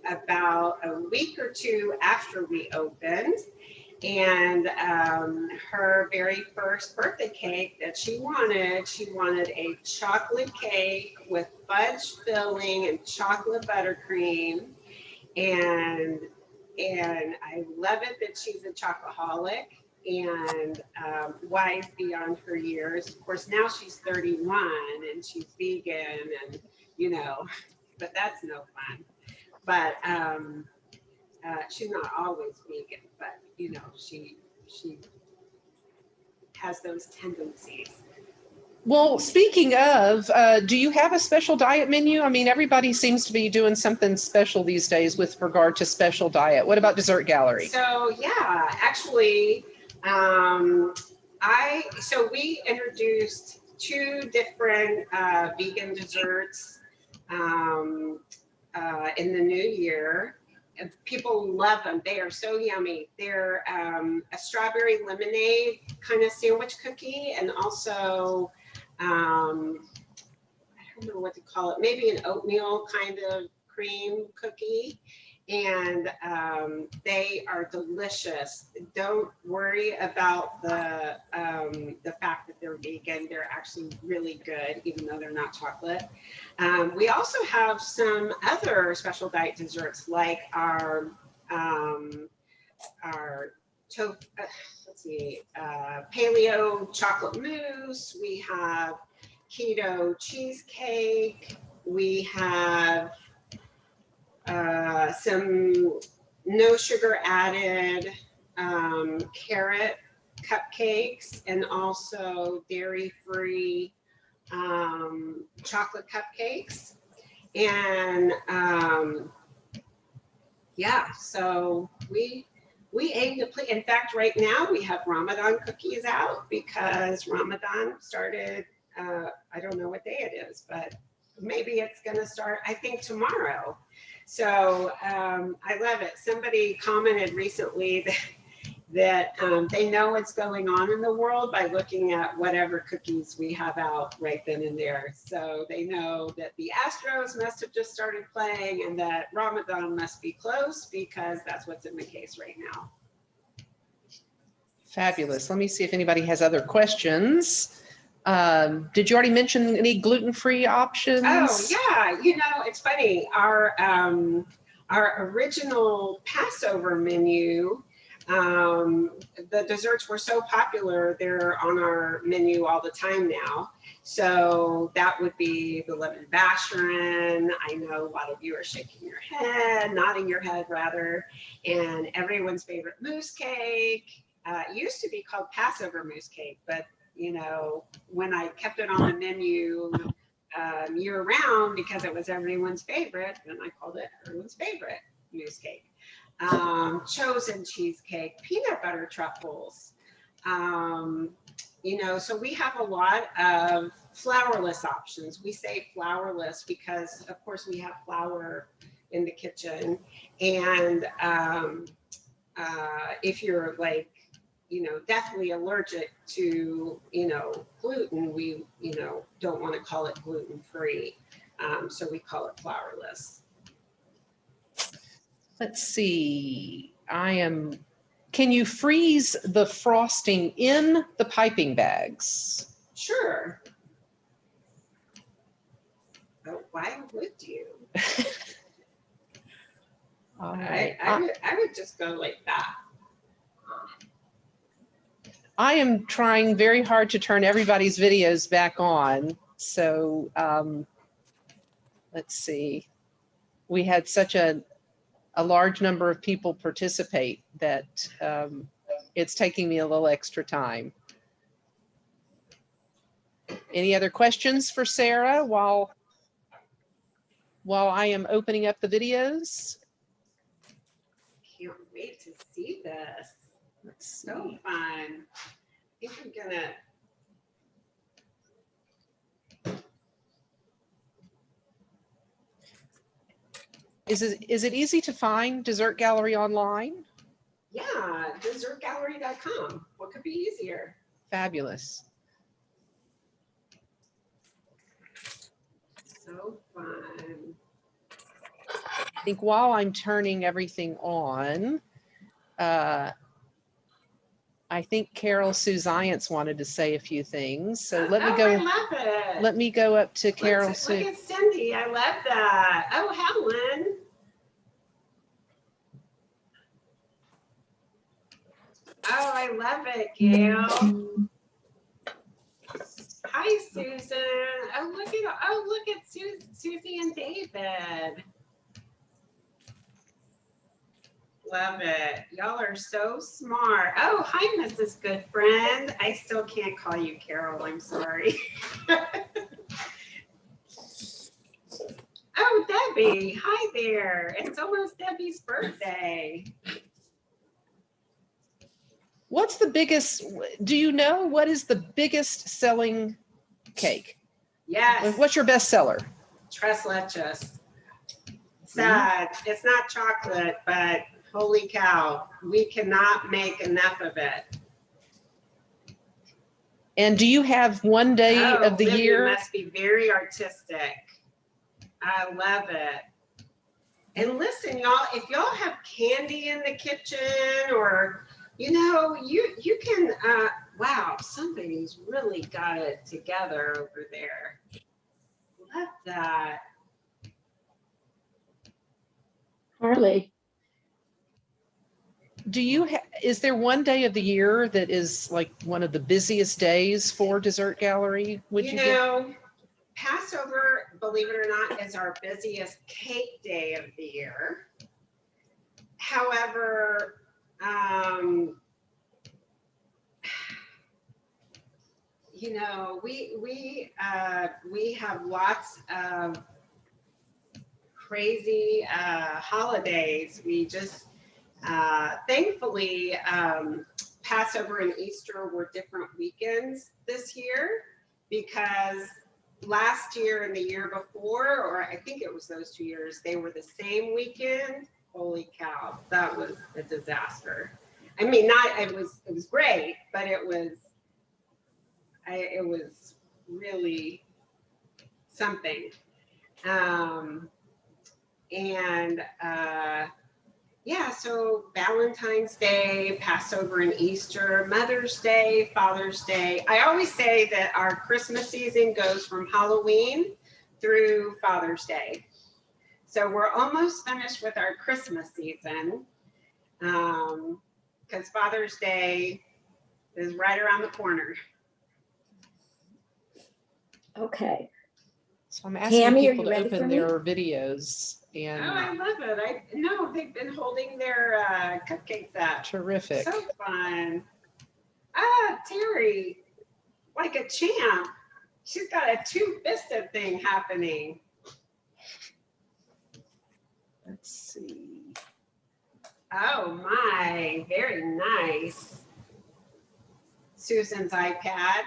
about a week or 2 after we opened. And her very first birthday cake that she wanted a chocolate cake with fudge filling and chocolate buttercream. And I love it that she's a chocoholic and wise beyond her years. Of course, now she's 31 and she's vegan and, you know, but that's no fun. But she's not always vegan, but, you know, she has those tendencies. Well, speaking of, do you have a special diet menu? I mean, everybody seems to be doing something special these days with regard to special diet. What about Dessert Gallery? So yeah, actually, so we introduced 2 different vegan desserts in the new year. And people love them. They are so yummy. They're a strawberry lemonade kind of sandwich cookie, and also I don't know what to call it, maybe an oatmeal kind of cream cookie. And they are delicious. Don't worry about the fact that they're vegan. They're actually really good, even though they're not chocolate. We also have some other special diet desserts, like our paleo chocolate mousse. We have keto cheesecake. We have some no sugar added carrot cupcakes, and also dairy-free chocolate cupcakes. And yeah, so we aim to play. In fact, right now we have Ramadan cookies out because Ramadan started, I don't know what day it is, but maybe it's going to start, I think, tomorrow. So I love it. Somebody commented recently that they know what's going on in the world by looking at whatever cookies we have out right then and there. So they know that the Astros must have just started playing and that Ramadan must be close, because that's what's in the case right now. Fabulous. Let me see if anybody has other questions. Did you already mention any gluten-free options? Oh yeah, you know, it's funny. Our original Passover menu, the desserts were so popular, they're on our menu all the time now. So that would be the lemon basharan. I know a lot of you are shaking your head, nodding your head rather, and everyone's favorite mousse cake. It used to be called Passover mousse cake, but you know, when I kept it on the menu year round because it was everyone's favorite, then I called it everyone's favorite mousse cake. Chosen cheesecake, peanut butter truffles. You know, so we have a lot of flourless options. We say flourless because, of course, we have flour in the kitchen. And if you're like, you know, definitely allergic to, you know, gluten, we, you know, don't want to call it gluten-free. So we call it flourless. Let's see. Can you freeze the frosting in the piping bags? Sure. But why would you? I would just go like that. I am trying very hard to turn everybody's videos back on. So let's see. We had such a large number of people participate that it's taking me a little extra time. Any other questions for Sara while I am opening up the videos? Can't wait to see this. Let's see. So fun. I think I'm gonna. Is it easy to find Dessert Gallery online? Yeah, dessertgallery.com. What could be easier? Fabulous. So fun. I think while I'm turning everything on, I think Carol Sue Zients wanted to say a few things. So let me I go. love it. Let me go up to Carol Look Sue. at Cindy. I love that. Oh, Helen. Oh, I love it, Gail. Hi, Susan. Oh, look at Susie and David. Love it. Y'all are so smart. Oh, hi, Mrs. Good Friend. I still can't call you Carol. I'm sorry. Oh, Debbie. Hi there. It's almost Debbie's birthday. What's the biggest, do you know what is the biggest selling cake? Yes. What's your best seller? Tres leches. Sad. It's not chocolate, but holy cow, we cannot make enough of it. And do you have one day of the Libby year? Must be very artistic. I love it. And listen, y'all, if y'all have candy in the kitchen, or you know, you can wow, somebody's really got it together over there. Love that. Harley. Do you is there one day of the year that is like one of the busiest days for Dessert Gallery? Would you know, Passover, believe it or not, is our busiest cake day of the year. However, you know, we have lots of crazy holidays. We just thankfully Passover and Easter were different weekends this year, because last year and the year before, or I think it was those 2 years, they were the same weekend. Holy cow, that was a disaster. I mean, it was great, but it was really something. Yeah, so Valentine's Day, Passover and Easter, Mother's Day, Father's Day. I always say that our Christmas season goes from Halloween through Father's Day. So we're almost finished with our Christmas season, because Father's Day is right around the corner. Okay. So I'm asking Tammy, are people you to ready open for me? their videos, and Oh, I love it. No, they've been holding their cupcakes up. terrific. So fun. Ah, Terry, like a champ. She's got a two-fisted thing happening. Let's see. Oh my, very nice. Susan's iPad.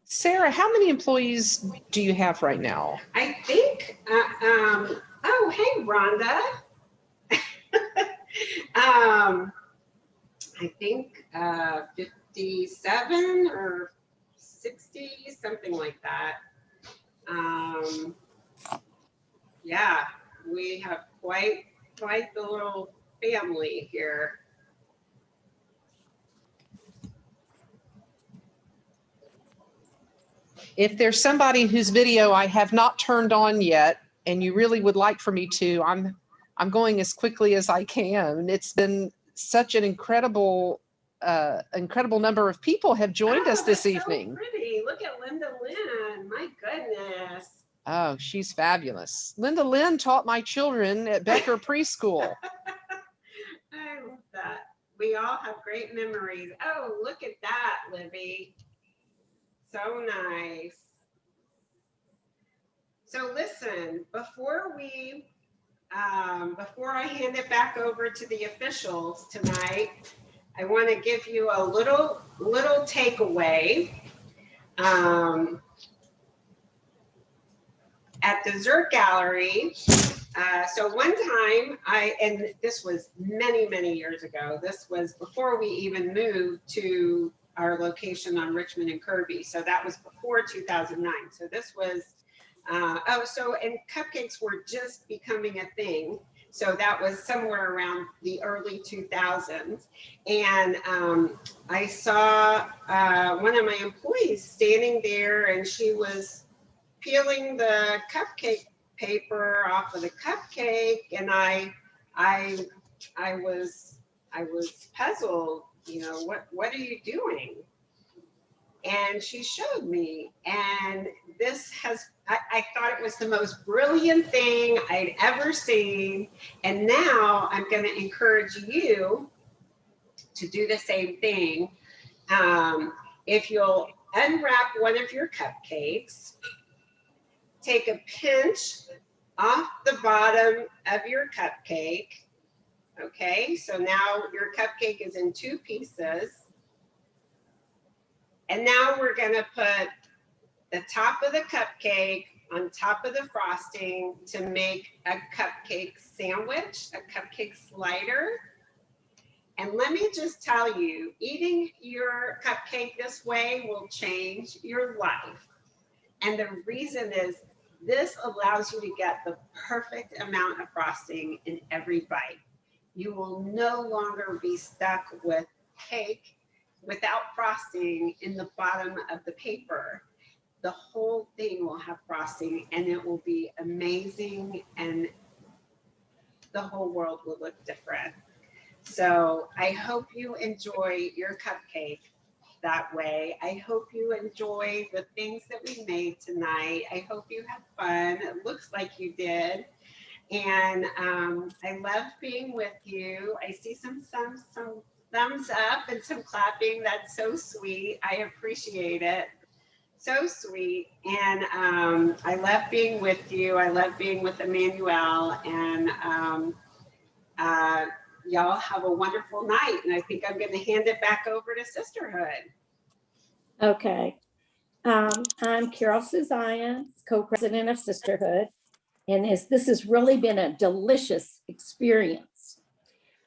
Sarah, how many employees do you have right now? I think, oh, hey, Rhonda. I think 57 or 60, something like that. Yeah, we have quite the little family here. If there's somebody whose video I have not turned on yet, and you really would like for me to, I'm going as quickly as I can. It's been such an incredible number of people have joined us this evening. So pretty. Look at Linda Lynn. My goodness. Oh, she's fabulous. Linda Lynn taught my children at Becker Preschool. I love that. We all have great memories. Oh, look at that, Libby. So nice. So listen, before I hand it back over to the officials tonight, I want to give you a little takeaway. At Dessert Gallery, so one time and this was many years ago. This was before we even moved to our location on Richmond and Kirby. So that was before 2009. So this was, and cupcakes were just becoming a thing. So that was somewhere around the early 2000s. And I saw one of my employees standing there, and she was peeling the cupcake paper off of the cupcake. And I was puzzled, what are you doing? And she showed me, and I thought it was the most brilliant thing I'd ever seen. And now I'm going to encourage you to do the same thing. If you'll unwrap one of your cupcakes, take a pinch off the bottom of your cupcake. Okay, so now your cupcake is in 2 pieces. And now we're going to put the top of the cupcake on top of the frosting to make a cupcake sandwich, a cupcake slider. And let me just tell you, eating your cupcake this way will change your life. And the reason is this allows you to get the perfect amount of frosting in every bite. You will no longer be stuck with cake without frosting in the bottom of the paper. The whole thing will have frosting, and it will be amazing, and the whole world will look different. So I hope you enjoy your cupcake that way. I hope you enjoy the things that we made tonight. I hope you had fun. It looks like you did. And I love being with you. I see some thumbs up and some clapping. That's so sweet. I appreciate it. So sweet. And I love being with you. I love being with Emmanuel. And y'all have a wonderful night. And I think I'm going to hand it back over to Sisterhood. Okay. I'm Carol Suzanne, co-president of Sisterhood, and this has really been a delicious experience.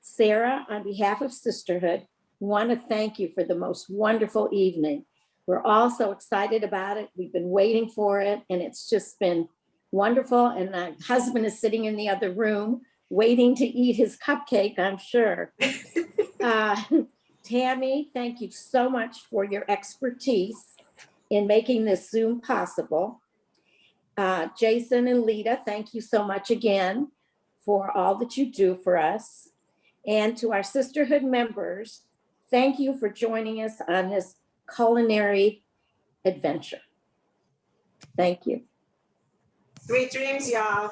Sara, on behalf of Sisterhood, want to thank you for the most wonderful evening. We're all so excited about it. We've been waiting for it, and it's just been wonderful. And my husband is sitting in the other room waiting to eat his cupcake, I'm sure. Tammy, thank you so much for your expertise in making this Zoom possible. Jason and Lita, thank you so much again for all that you do for us. And to our Sisterhood members, thank you for joining us on this culinary adventure. Thank you. Sweet dreams, y'all.